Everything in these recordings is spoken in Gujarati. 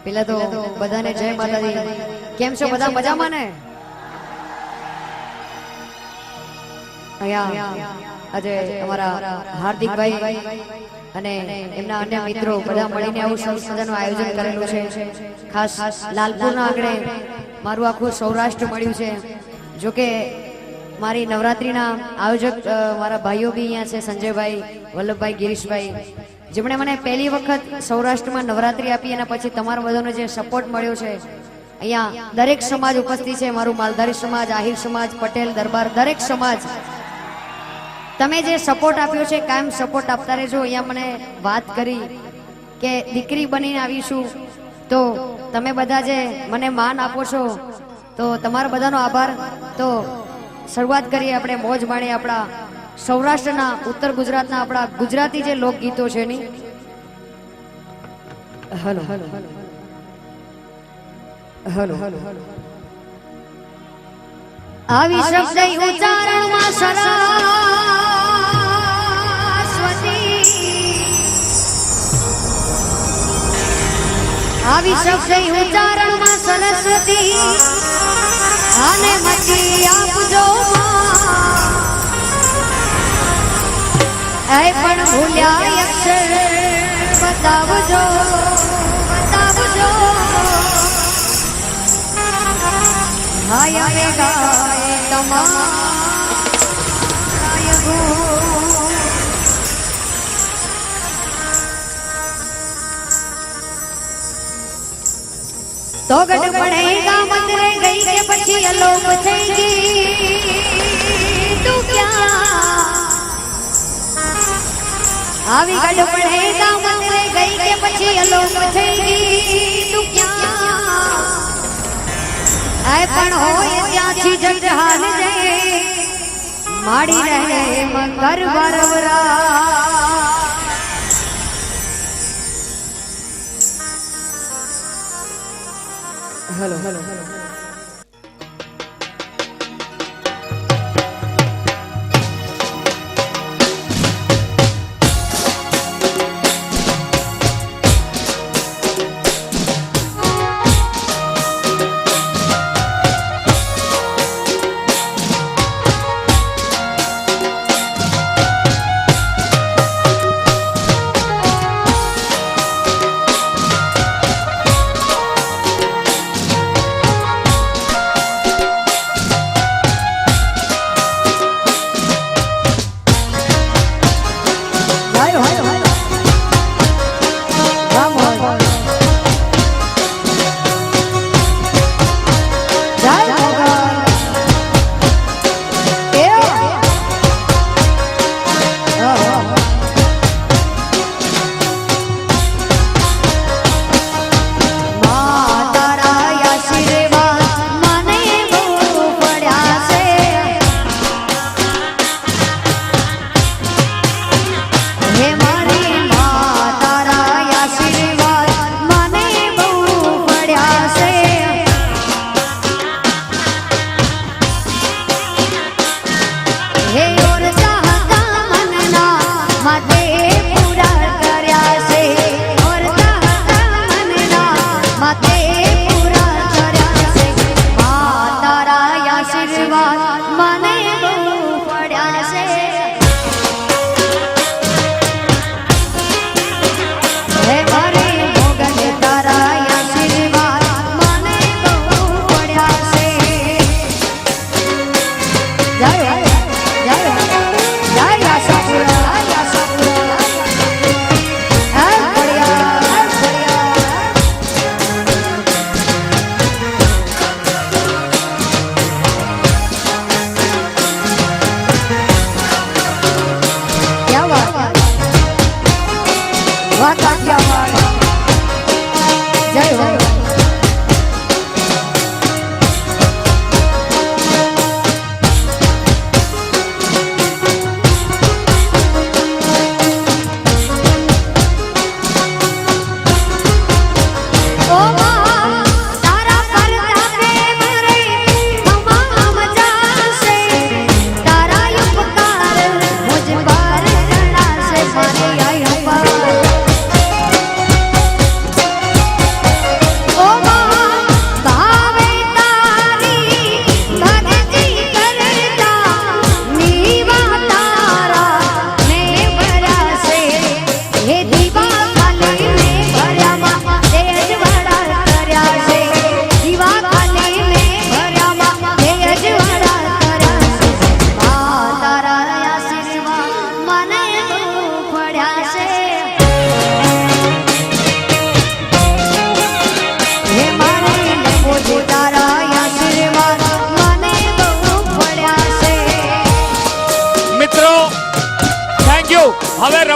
પેલા તો બધાને જય માતાજી. કેમ છો બધા? મજામાં ને? અહીંયા આજે અમારા હાર્દિકભાઈ અને એમના અન્ય મિત્રો બધા મળીને આવું સરસ મજાનું આયોજન કરેલું છે. ખાસ લાલપુરના આંગણે મારું આખું સૌરાષ્ટ્ર મળ્યું છે. જોકે મારી નવરાત્રીના આયોજક મારા ભાઈઓ બી અહીંયા છે, સંજયભાઈ, વલ્લભભાઈ, ગિરીશભાઈ, જેમણે મને પહેલી વખત સૌરાષ્ટ્રમાં નવરાત્રી આપી અને પછી તમારો બધાનો જે સપોર્ટ મળ્યો છે. અહીંયા દરેક સમાજ ઉપસ્થિત છે. મારું માલધારી સમાજ, આહિર સમાજ, પટેલ દરબાર, દરેક સમાજ તમે જે સપોર્ટ આપ્યો છે કાયમ સપોર્ટ આપતા રહેજો. અહીંયા મને વાત કરી કે દીકરી બનીને આવીશું, તો તમે બધા જે મને માન આપો છો તો તમારા બધાનો આભાર. તો શરૂઆત કરીએ આપણે, મોજ માણીએ આપણા સૌરાષ્ટ્રના, ઉત્તર ગુજરાતના આપણા ગુજરાતી જે લોકગીતો છે એની. હલો હલો હલો હલો આવી શબ્દ ઉચ્ચારણમાં સરસ્વતી, આવી શબ્દ ઉચ્ચારણમાં સરસ્વતી, આને મતી આપજો એ પણ ભૂલ્યા અક્ષર બતાવજો, બતાવજો. હાય મે ગાય તમાય ગો, તો ગઢ પડેગા મંદિરે ગઈ કે પછી અલોપ થઈ ગઈ તું ક્યાં? આવી ગઢ પડેગા મંદિરે ગઈ કે પછી અલોપ થઈ ગઈ તું ક્યાં? આય પણ હોય ત્યાંથી જગ હાલ જાય માડી રહે મકર બરવરા. હેલો હેલો હેલો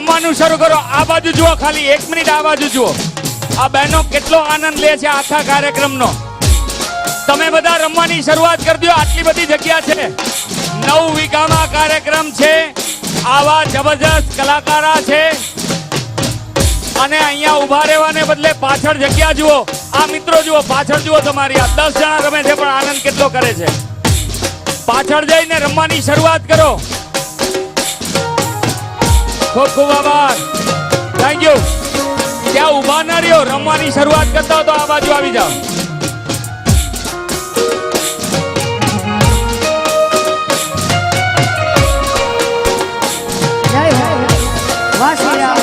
રમવાનું શરૂ કરો. આ બાજુ જુઓ, ખાલી 1 મિનિટ આ બાજુ જુઓ. આ બહેનો કેટલો આનંદ લે છે આખા કાર્યક્રમનો. તમે બધા રમવાની શરૂઆત કરી દો. આટલી બધી જગ્યા છે. 9 વીઘામાં કાર્યક્રમ છે. આવા જબરજસ્ત કલાકારો છે અને અહીંયા ઉભા રહેવાને બદલે પાછળ જગ્યા જુઓ. આ મિત્રો જુઓ, પાછળ જુઓ તમારી. આ 10 જણા રમે છે પણ આનંદ કેટલો કરે છે. પાછળ જઈને રમવાની શરૂઆત કરો. ખૂબ ખૂબ આભાર. Thank you. ત્યાં ઉભા ના રહ્યો, રમવાની શરૂઆત કરતા હો તો આ બાજુ આવી જાઓ. વાહ શ્રી રામ.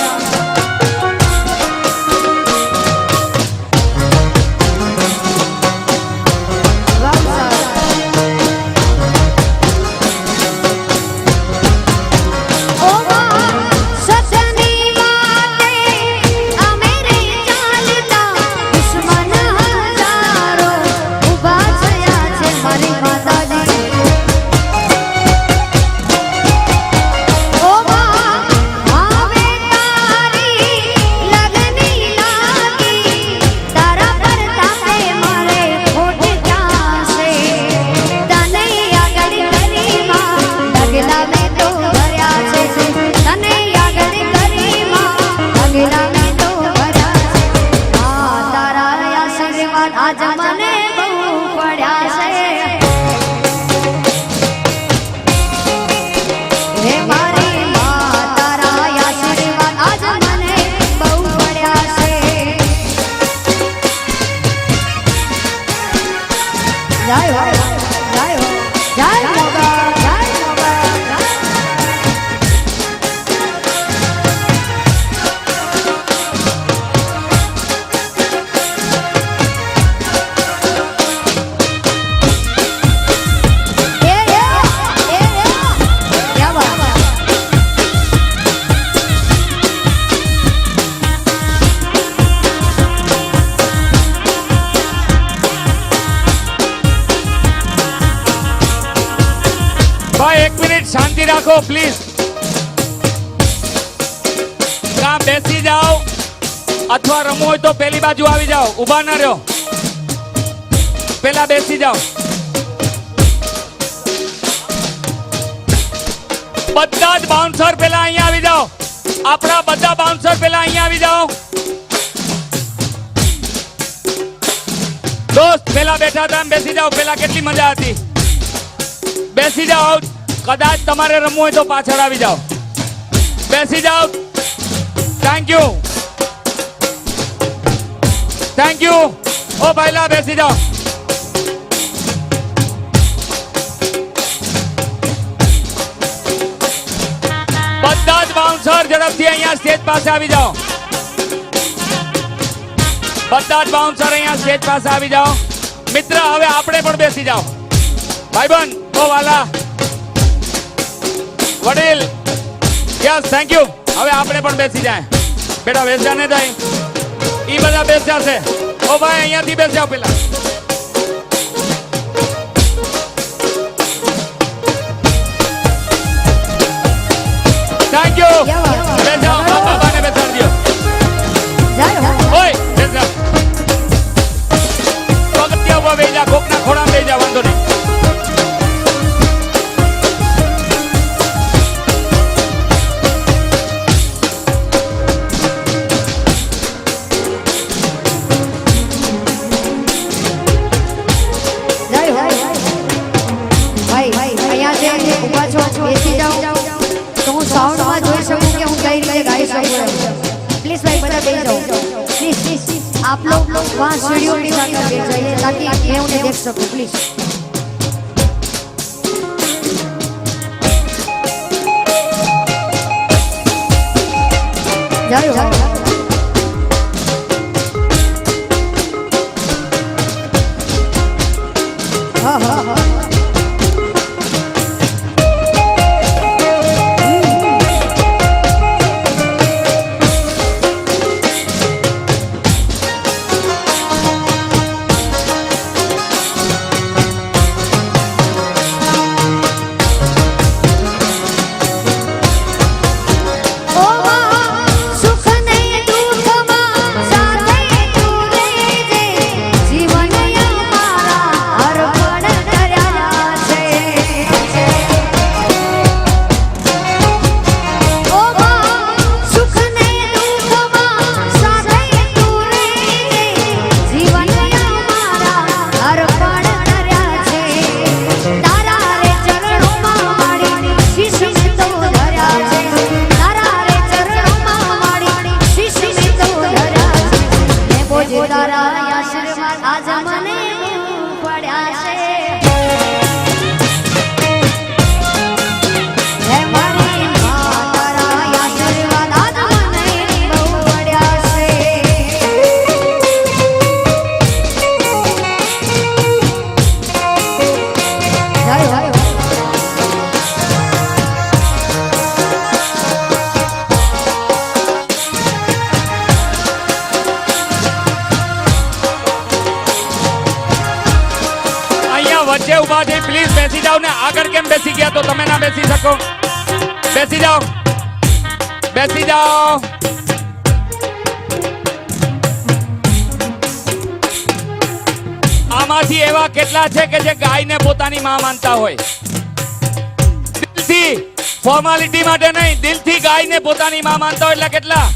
શાંતિ રાખો પ્લીઝ. કાં બેસી જાઓ અથવા રમવું હોય તો પેલી બાજુ આવી જાઓ. ઊભા ના રહ્યો, પેલા બેસી જાઓ. બધા જ બાઉન્સર પેલા અહીંયા આવી જાઓ. આપણા બધા બાઉન્સર પેલા અહીંયા આવી જાઓ. દોસ્ત પેલા બેઠા હતા બેસી જાઓ. પેલા કેટલી મજા હતી. બેસી જાઓ. કદાચ તમારે રમવું હોય તો પાછળ આવી જાઓ. બેસી જાઓ. Thank you, thank you. ઓ પહેલા બેસી જાઓ. બધા જ બાઉન્સર ઝડપથી અહીંયા સ્ટેજ પાસે આવી જાઓ. બધા જ બાઉન્સર અહીંયા સ્ટેજ પાસે આવી જાઓ. મિત્ર હવે આપણે પણ બેસી જાઓ. ભાઈબંધ, ઓ વાલા, વડીલ, યસ થેન્ક યુ. હવે આપણે પણ બેસી જાય. બેટા બેસજા ને થાય. ઈ બધા બેસ જશે. ઓ ભાઈ અહીંયાથી બેસ જાઓ પેલા. Thank you. બેસ જાઓ. બાબાને બેસાડી દો. ઓય બેસ જાઓ. પગથિયા ઉભા બેસી જા. કોકના ખોળામાં બેસી જા. વાંધો નહીં. બેસી જાઓ તો હું સાઉન્ડમાં જોઈ શકું કે હું કઈ રીતે ગાઈ શકું. પ્લીઝ ભાઈ બધા બેસી જાઓ. प्लीज आप लोग वहाँ सीढ़ियों के साथ बैठ जाइए ताकि मैं उन्हें देख सकूं. प्लीज जाओ. हाँ हाँ हाँ. Oh, બોજે તારા આશીર્વાદ આજ મને પડ્યા છે હે મારી માં તારા આશીર્વાદ આજ મને બહુ પડ્યા છે જય જય વચ્ચે ઉભા થઈ પ્લીઝ બેસી જાઓ ને આગળ કેમ બેસી ગયા તો તમે ના બેસી શકો બેસી જાઓ બેસી જાઓ આમાંથી એવા કેટલા છે કે જે ગાયને પોતાની માં માનતા હોય દિલથી ફોર્માલિટી માટે નહીં દિલથી ગાયને પોતાની માં માનતા હોય એટલે કેટલા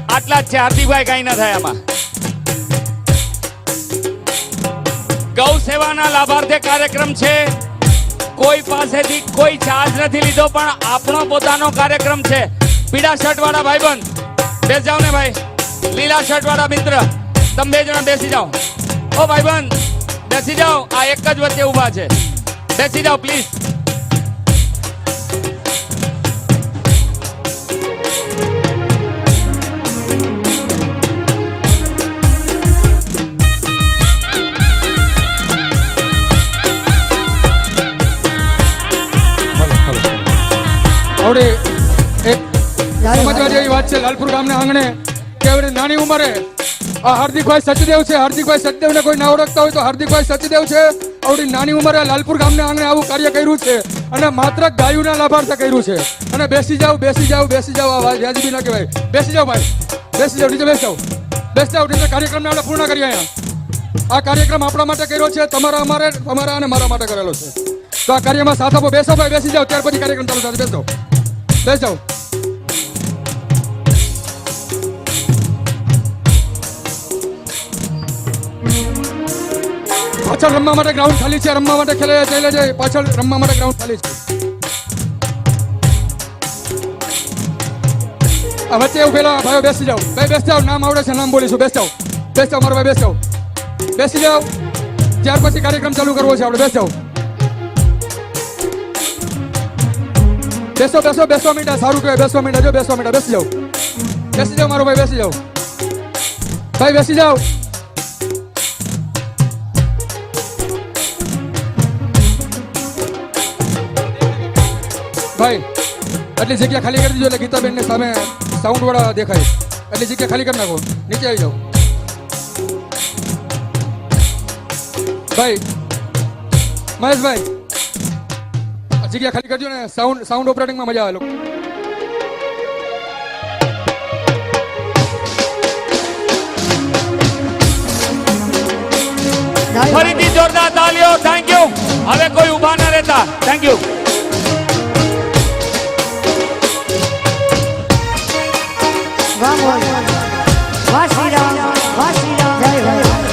આટલા જ છે હાર્દિકભાઈ કઈ ના થાય આમાં ગૌ સેવાના લાભાર્થી કાર્યક્રમ છે કોઈ પાસેથી કોઈ ચાર્જ નથી લીધો પણ આપણો પોતાનો કાર્યક્રમ છે પીળા શર્ટ વાળા ભાઈબંધ બેસી જાઓ ને ભાઈ લીલા શર્ટ વાળા મિત્ર તમે બે જણા બેસી જાઓ ઓ ભાઈબંધ બેસી જાઓ આ એક જ વચ્ચે ઊભા છે બેસી જાઓ પ્લીઝ આવડે એક સમજવા જેવી વાત છે લાલપુર ગામના આંગણે કે આવડે નાની ઉંમરે આ હાર્દિકભાઈ સચદેવ છે હાર્દિકભાઈ સચદેવને કોઈ ના ઓળખતા હોય તો હાર્દિકભાઈ સચદેવ છે આવડી નાની ઉંમરે લાલપુર ગામના આંગણે આવું કાર્ય કર્યું છે અને માત્ર ગાયોના લાભાર્થે કર્યું છે અને બેસી જાઓ બેસી જાઓ બેસી જાઓ આ વાત વ્યાજબી ના કહેવાય બેસી જાઓ ભાઈ બેસી જાઓ નીચે બેસી જાઓ નીચે કાર્યક્રમને આપણે પૂર્ણ કરીએ અહીંયા આ કાર્યક્રમ આપણા માટે કર્યો છે તમારા અને મારા માટે કરેલો છે તો આ કાર્યમાં સાથ આપો બેસો ભાઈ બેસી જાઓ ત્યાર પછી કાર્યક્રમ ચાલુ થશે બેસો બેસ જાઓ પાછળ રમવા માટે ગ્રાઉન્ડ ખાલી છે રમવા માટે ખેલે ચાલે છે પાછળ રમવા માટે ગ્રાઉન્ડ ખાલી છે આ વચ્ચે ઉભેલા ભાઈઓ બેસી જાઓ ભાઈ બેસી જાઓ નામ આવડે છે નામ બોલીશું બેસી જાઓ મારો ભાઈ બેસી જાઓ બેસી જાઓ ત્યાર પછી કાર્યક્રમ ચાલુ કરવો છે આપણે બેસી જાઓ બેસો બેસો બેસવા મીઠા સારું કહેવાય બેસવા મીઠા જો બેસવા મીઠા બેસી જાઓ મારો ભાઈ બેસી જાઓ ભાઈ બેસી જાઓ ભાઈ એટલી જગ્યા ખાલી કરી દીજો એટલે ગીતાબેન ને સામે સાઉન્ડ વાળા દેખાય એટલી જગ્યા ખાલી કરી નાખો નીચે આવી જાઓ ભાઈ મહેશભાઈ જગ્યા ખાલી કરજો ને સાઉન્ડ ઓપરેટિંગમાં મજા આવે લોકો ફરીથી જોરદાર તાલીઓ થેન્ક યુ હવે કોઈ ઊભા ન રહેતા થેન્ક યુ વાહ શ્રી રામ જય જય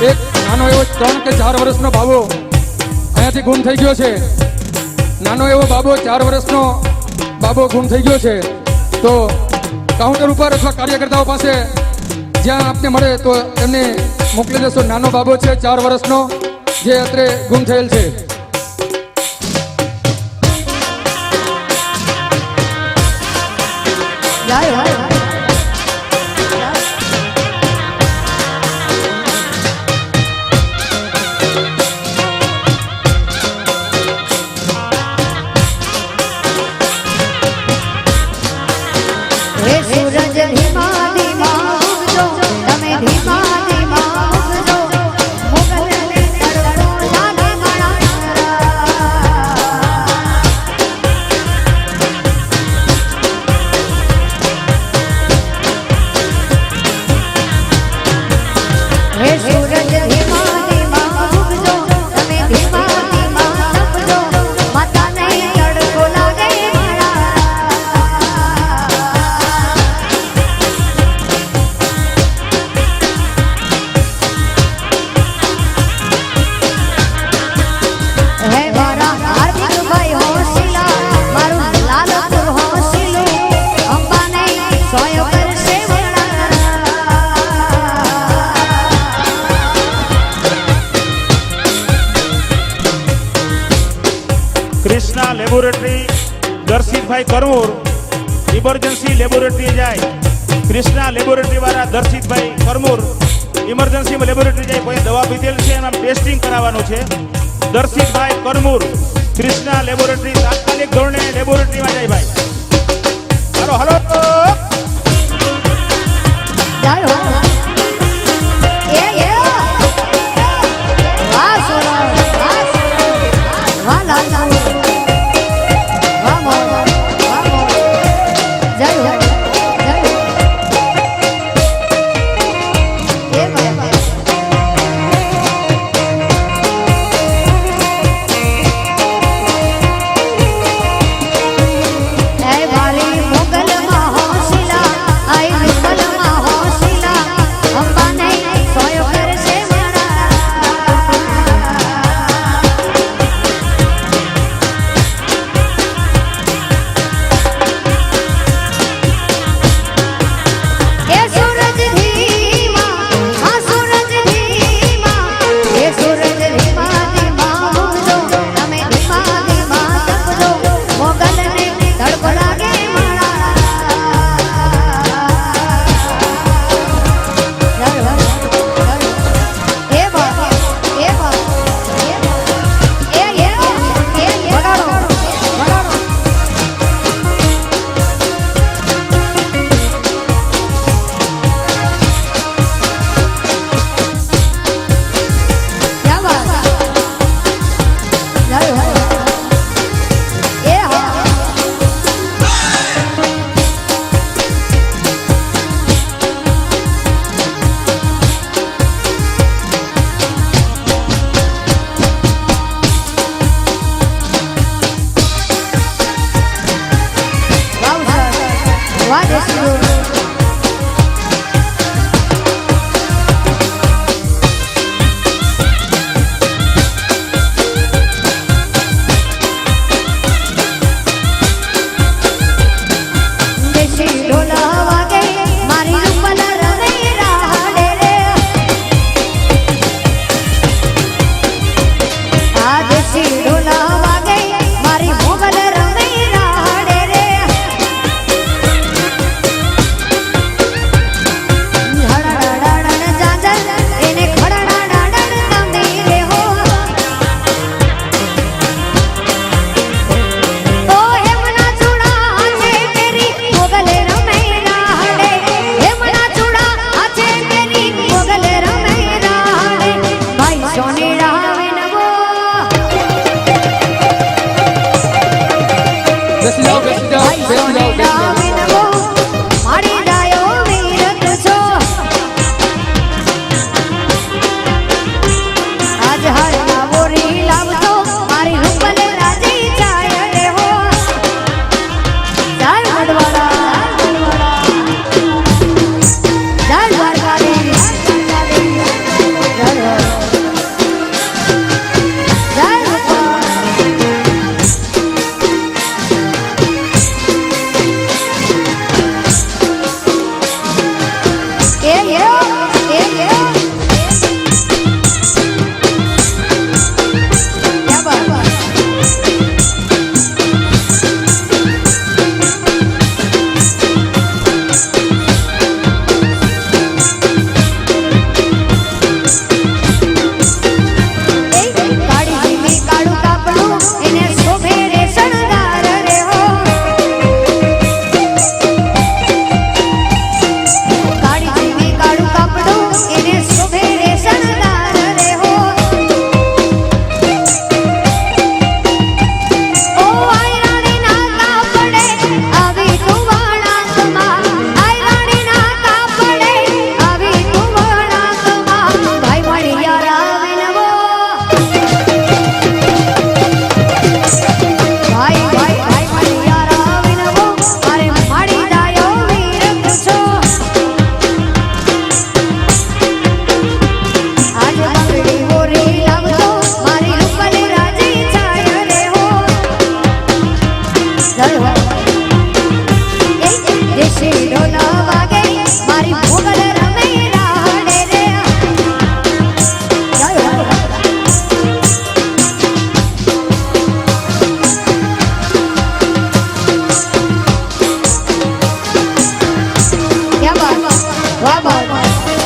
એક નાનો એવો 3 કે 4 વર્ષનો બાબો અહીંયાથી ગુમ થઈ ગયો છે નાનો એવો બાબો 4 વર્ષનો બાબો ગુમ થઈ ગયો છે તો કાઉન્ટર ઉપર અથવા કાર્યકર્તાઓ પાસે જ્યાં આપને મળે તો એમને મોકલી દેશો નાનો બાબો છે 4 વર્ષનો જે અત્રે ગુમ થયેલ છે લેબોરેટરી દર્શિતભાઈ કરમૂર ઇમરજન્સી લેબોરેટરી જાય કૃષ્ણા લેબોરેટરી વાળા દર્શિતભાઈ કરમૂર ઇમરજન્સી લેબોરેટરી જાય કોઈ દવા પીધેલ છે એમાં ટેસ્ટિંગ કરાવવાનું છે દર્શિતભાઈ કરમૂર કૃષ્ણા લેબોરેટરી તાત્કાલિક ધોરણે લેબોરેટરીમાં જાય ભાઈ હાલો હાલો જાઓ એ વાહ સોના વાહ લાલ વાહ મોર જાઓ એ ભાઈ એ વાલી મોગલ માં હોશિલા આઈ મોગલ માં હોશિલા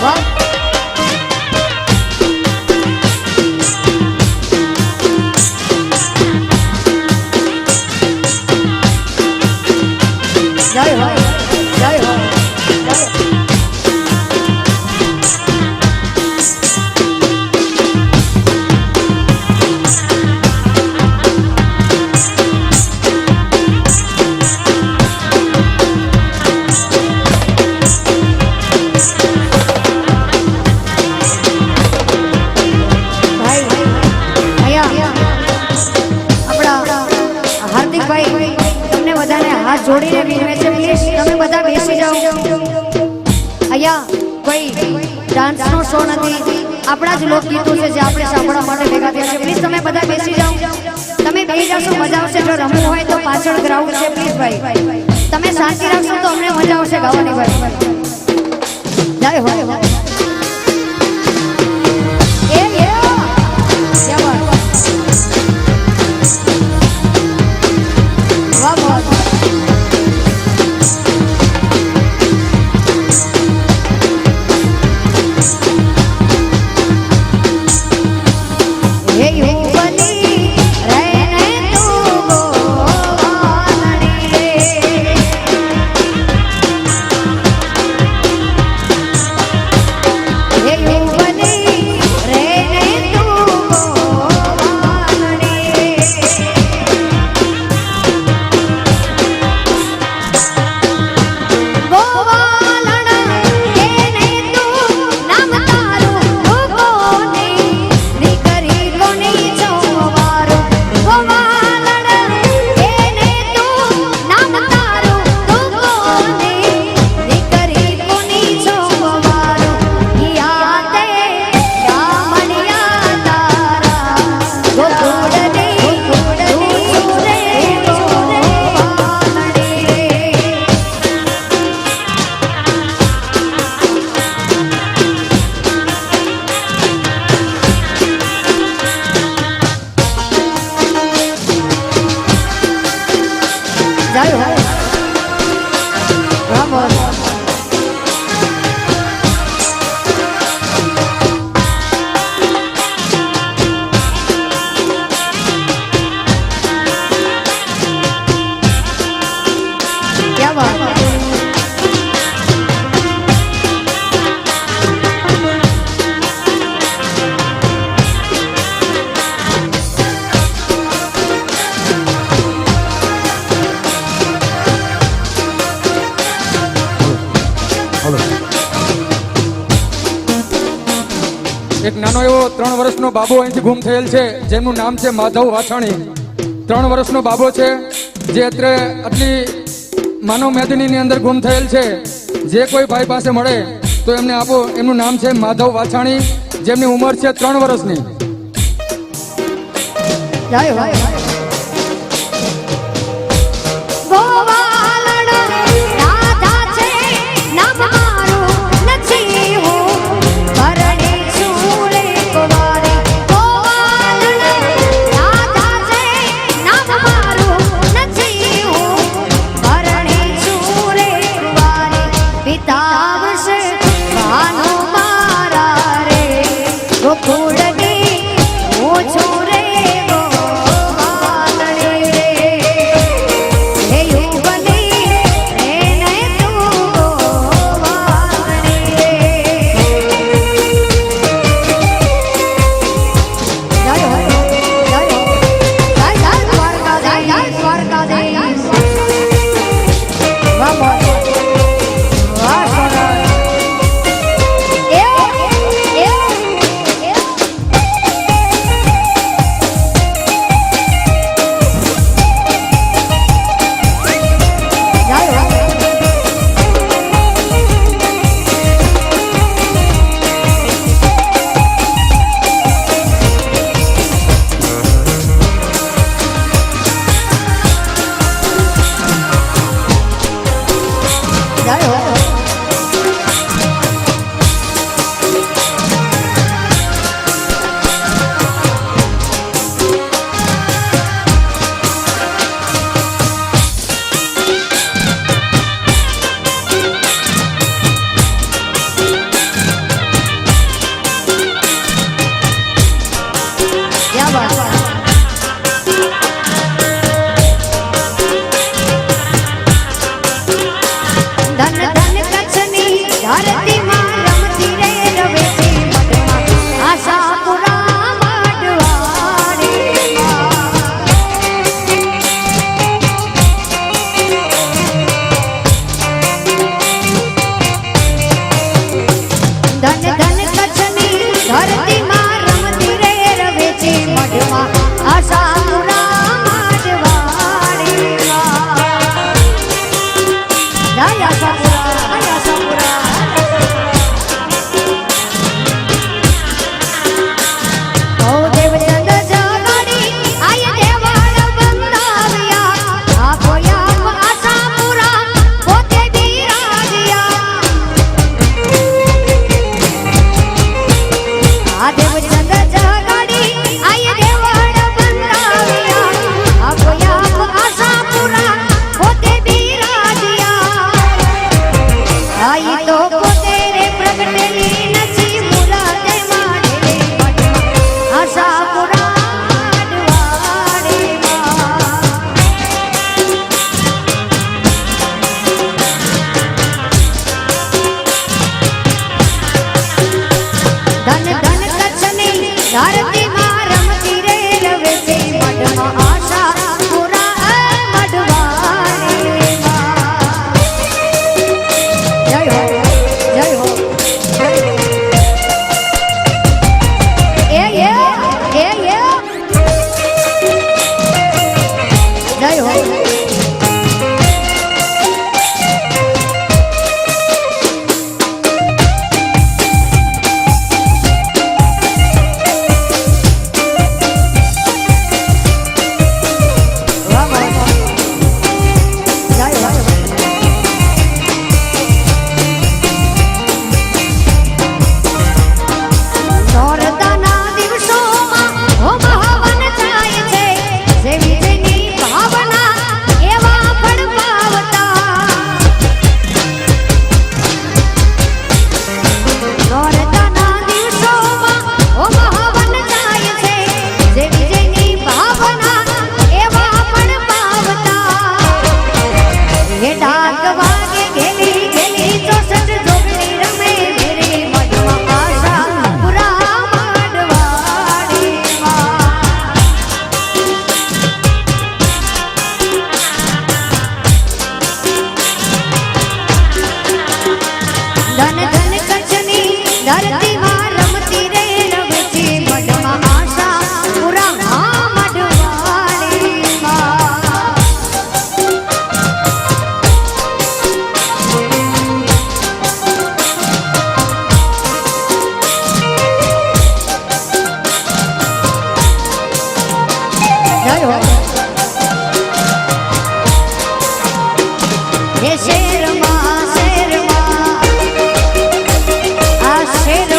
વાહ જય હો જય હો જય જોડીને વિનવે છે પ્લીઝ તમે બધા બેસી જાઓ અહીંયા કોઈ ડાન્સનો શો નથી આપણા જ લોકગીતો છે જે આપણે સાંભળવા માટે ભેગા થયા છે પ્લીઝ તમે બધા બેસી જાઓ તમે બેસી જશો મજા આવશે જો રમવું હોય તો પાછળ ગ્રાઉન્ડ છે પ્લીઝ ભાઈ તમે શાંતિ રાખશો તો અમને મજા આવશે ગાવાની ભાઈ જય હો એક નાનો એવો 3 વર્ષનો બાબો અહીંથી ગુમ થયેલ છે જેનું નામ છે માધવ વાછાણી 3 વર્ષનો બાબો છે જે અત્યારે આટલી માનવ મેદનીની અંદર ગુમ થયેલ છે જે કોઈ ભાઈ પાસે મળે તો એમને આપો એમનું નામ છે માધવ વાછાણી જેમની ઉંમર છે 3 વર્ષની જય હો ગોકુળની હું છું રે ગોવા ધન ધન કચ્છની ધરતીમાં રમતી રે રવે છે મઢમાં આશાપુરા માંડવાડીમાં. જય આશાપુરા, જય આશાપુરા. ઓ દેવચંદ જગાડી આય દેવાળ બંધાવ્યા, આ કોયા આશાપુરા પોતે બિરાજ્યા. આ દેવચંદ જગાડી આય દેવાળ બંધાવ્યા, આ કોયા આશાપુરા પોતે બિરાજ્યા. આઈ તો પોતે રે પ્રગટેલી નથી મુરાદે માંડે મઢમાં આશાપુરા માંડવાડીમાં. ધન ધન કચ્છની ધરતીમાં રમતી રે રવે છે મઢમાં આશાપુરા માંડવાડીમાં. જય હો, જય હો. એ જય હો. વાહ, વાહ, વાહ. જય હો. નોરતાના દિવસોમાં હોમ હવન થાય છે, જેવી જેની ભાવના એવા ફળ પાવતા. નોરતાના દિવસોમાં હોમ હવન થાય છે, જેવી જેની ભાવના એવા ફળ પાવતા. હે ડાક વાગે ઘેલી ઘેલી 64 જોગણી રમે મેરે મઢમાં આશાપુરા માંડવાડીમાં. ધન ધન કચ્છની ધરતીમાં રમતી રે રવે છે મઢમાં આશાપુરા માંડવાડીમાં. જય હો. હે શેરમાં શેરમાં આ શેર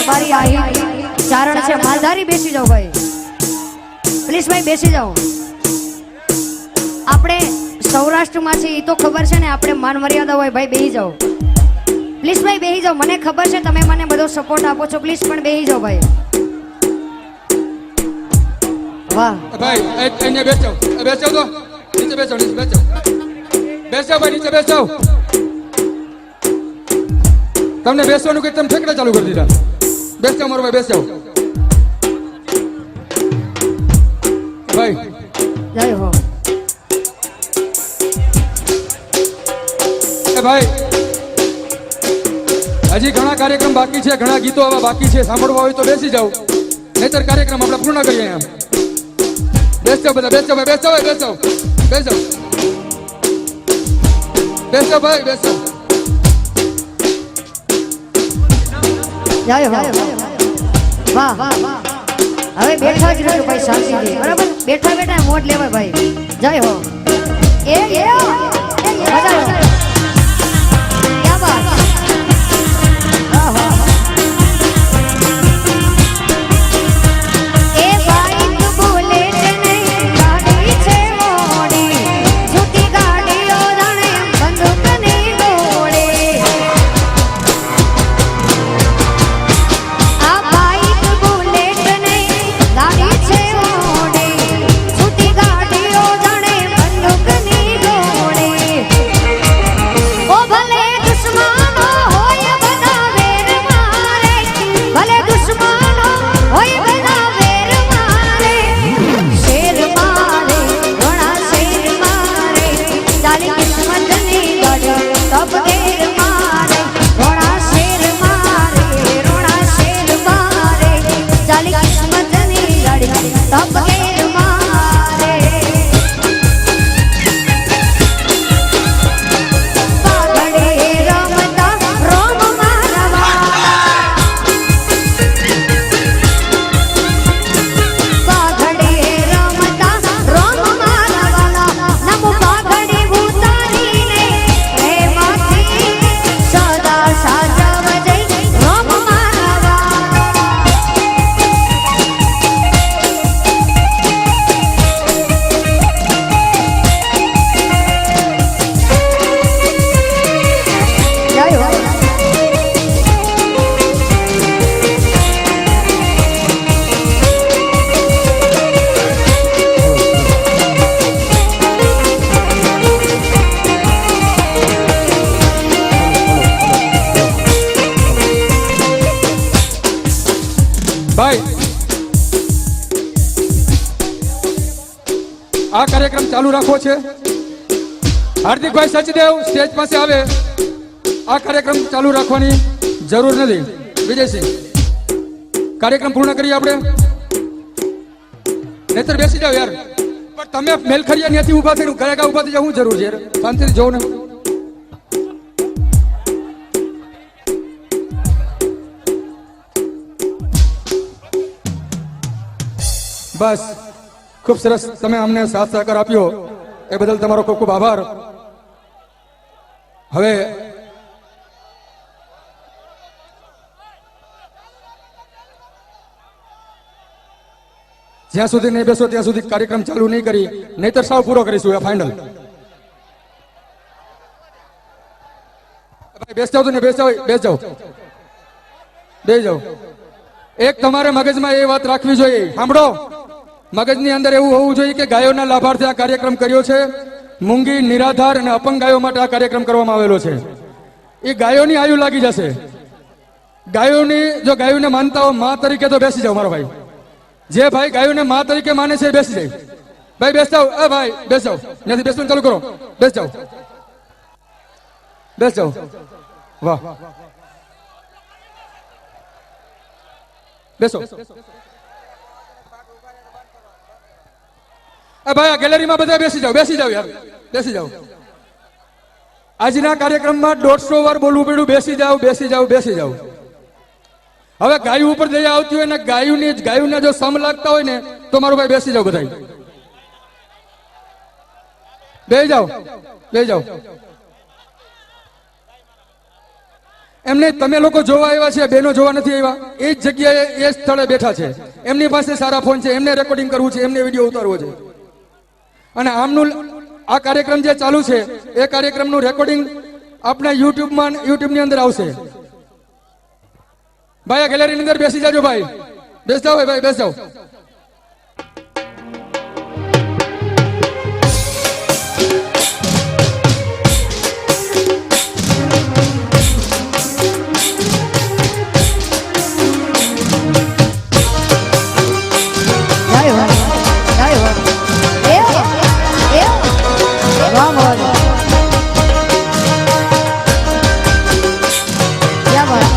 રબારી આહી ચારણ છે માલધારી બેસી જાઓ ભાઈ પ્લીઝ ભાઈ બેસી જાઓ આપણે સૌરાષ્ટ્રમાં છે એ તો ખબર છે ને આપણે માન મર્યાદા હોય ભાઈ બેસી જાઓ પ્લીઝ ભાઈ બેસી જાઓ મને ખબર છે તમે મને બધો સપોર્ટ આપો છો પ્લીઝ પણ બેસી જાઓ ભાઈ વાહ ભાઈ અહીંયા બેસો બેસો તો નીચે બેસો નીચે બેસો બેસો ભાઈ નીચે બેસો તમને બેસવાનું કે તમે ઠેકડા ચાલુ કરી દીધા બેસો મારો ભાઈ બેસો ભાઈ જય હો ભાઈ હજી ઘણા કાર્યક્રમ બાકી છે ઘણા ગીતો આવા બાકી છે સાંભળવા હોય તો બેસી જાઓ નહીતર કાર્યક્રમ આપણે પૂર્ણ કરીએ એમ બેસો બધા બેસો ભાઈ બેસો ભાઈ બેસો બેસો બેસો ભાઈ બેસો જય હો વાહ વાહ હવે બેઠા જ રહેજો ભાઈ શાંતિથી બરાબર બેઠા બેઠા મોજ લેવાય ભાઈ જય હો એ મજા આવે ક્યા બાત એ ભાઈ તું બોલે નહીં ગાડી છે મોડી છૂટી ગાડીઓ જાણે બંદૂકની ગોળે આ ભાઈ તું બોલે નહીં ગાડી છે મોડી છૂટી ગાડીઓ જાણે બંદૂકની ગોળે ઓ ભલે દુશ્મનો હોય બધા વેર મારે ભલે દુશ્મનો હોય બધા વેર મારે શેર મારે ઘણા શેર મારે ચાલી કિસ્મતની ગાડી તપ દેર મારે ઘણા શેર મારે રોણા શેર મારે ચાલી કિસ્મતની ગાડી તપ દેર મારે પાઘડે રમતા રોમ મારવા પાઘડે રમતા રોમ મારવાલા નમો પાઘડે ઉતારીને પ્રેમથી સદા સાચવજે રોમ મારવા જય હો ભાઈ આ કાર્યક્રમ ચાલુ રાખવો છે હાર્દિકભાઈ સચદેવ સ્ટેજ પાસે આવે આ કાર્યક્રમ ચાલુ રાખવાની જરૂર નથી વિજયસિંહ કાર્યક્રમ પૂર્ણ કરીએ આપણે નહીતર બેસી જાઓ યાર પણ તમે મેલખરિયા ત્યાંથી ઊભા થઈને કયા ઊભા થઈ જાવ શું જરૂર છે યાર શાંતિથી જોવો ને બસ ખૂબ સરસ તમે અમને સાથ સહકાર આપ્યો એ બદલ તમારો ખૂબ ખૂબ આભાર હવે જ્યાં સુધી નહીં બેસો ત્યાં સુધી કાર્યક્રમ ચાલુ નહીં કરી નહીતર સાવ પૂરો કરીશું એ ફાઇનલ બેસ જાઓ ને બેસ જાઓ બે જાઓ એક તમારે મગજમાં એ વાત રાખવી જોઈએ સાંભળો મગજની અંદર એવું હોવું જોઈએ કે ગાયોના લાભાર્થે આ કાર્યક્રમ કર્યો છે મૂંગી નિરાધાર અને અપંગ ગાયો માટે આ કાર્યક્રમ કરવામાં આવેલો છે એ ગાયોની આયુ લાગી જશે ગાયોની જો ગાયોને માનતા હો માં તરીકે તો બેસી જાઓ મારો ભાઈ જે ભાઈ ગાયોને માં તરીકે માને છે એ બેસી જાય ભાઈ બેસ જાઓ ભાઈ બેસ જાઓ ત્યાંથી બેસવાનું ચાલુ કરો બેસ જાઓ વાહ બેસો ભાઈ આ ગેલેરીમાં બધા બેસી જાઓ યાર બેસી જાઓ આજના કાર્યક્રમમાં 150 વાર બોલવું પડ્યું બેસી જાઓ હવે ગાયું ઉપર જઈ આવતી હોય ને ગાયુને જો સમ લાગતા હોય ને તો મારું ભાઈ બેસી જાઓ બધા બે જાઓ એમને તમે લોકો જોવા આવ્યા છે, બહેનો જોવા નથી આવ્યા. એ જ જગ્યાએ એ સ્થળે બેઠા છે. એમની પાસે સારા ફોન છે, એમને રેકોર્ડિંગ કરવું છે, એમને વિડીયો ઉતારવો છે. અને આમનું આ કાર્યક્રમ જે ચાલુ છે એ કાર્યક્રમનું રેકોર્ડિંગ આપણા યુટ્યુબની અંદર આવશે. ભાઈ આ ગેલેરીની અંદર બેસી જાજો. ભાઈ બેસ જાઓ, ભાઈ બેસ જાઓ. જય હો, જય હો. વાહ મોજ. ક્યાં વાત.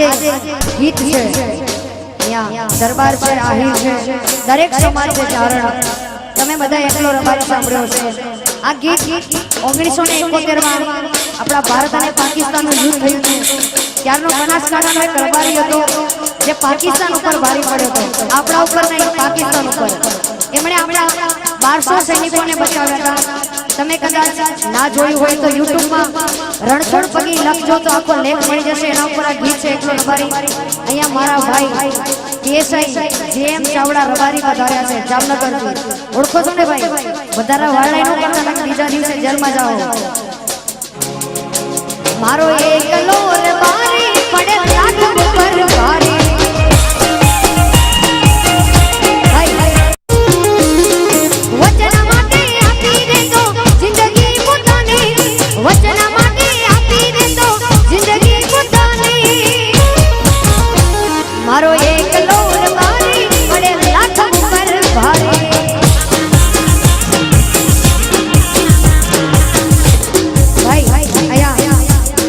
આજે ગીત છે, અહીંયા દરબાર છે, આહિર છે, દરેક સમાજ છે ચારણ. તમે બધા એકલો રબારી સાંભળ્યો છે. આ ગીત 1971 માં આપણા ભારત અને પાકિસ્તાનનું યુદ્ધ થયું હતું. ત્યારનો બનાસકાંઠાનો એક રબારી હતો જે પાકિસ્તાન ઉપર ભારી પડ્યો હતો, આપણા ઉપર નહીં, પાકિસ્તાન ઉપર. એમણે આપણા 1200 સૈનિકોને બચાવ્યા હતા. તમે કદાચ ના જોયું હોય તો યુટ્યુબમાં રણછોડ પગી લખજો તો આખો લેખ મળી જશે. એના ઉપર આ ગીત છે એકલો રબારી. અહીંયા મારા ભાઈ કેસાઈ જેમ ચાવડા રબારી વધાર્યા છે જામનગરથી. ઓળખો છો ને ભાઈ? વધારા વાળાઈ નો કરતા તમે બીજા દિવસે જેલમાં જાઓ. મારો એકલો રબારી પડે લાખ ઉપર ભારી. વચન માટે આપી દેતો જિંદગી પોતાની, વચન માટે આપી દેતો જિંદગી પોતાની. મારો એકલો રબારી પડે લાખ ઉપર ભારી. ભાઈ અહીંયા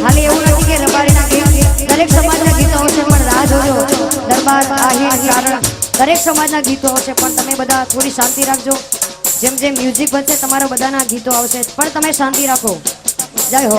હાલે એવું નથી કે રબારીના ગીત દરેક સમાજના ગીતો હશે, પણ રાહ જોજો. દરબાર, આહિર, ચારણ દરેક સમાજના ગીતો હશે, પણ તમે બધા થોડી શાંતિ રાખજો. જેમ જેમ મ્યુઝિક બનશે તમારા બધાના ગીતો આવશે, પણ તમે શાંતિ રાખો. જય હો.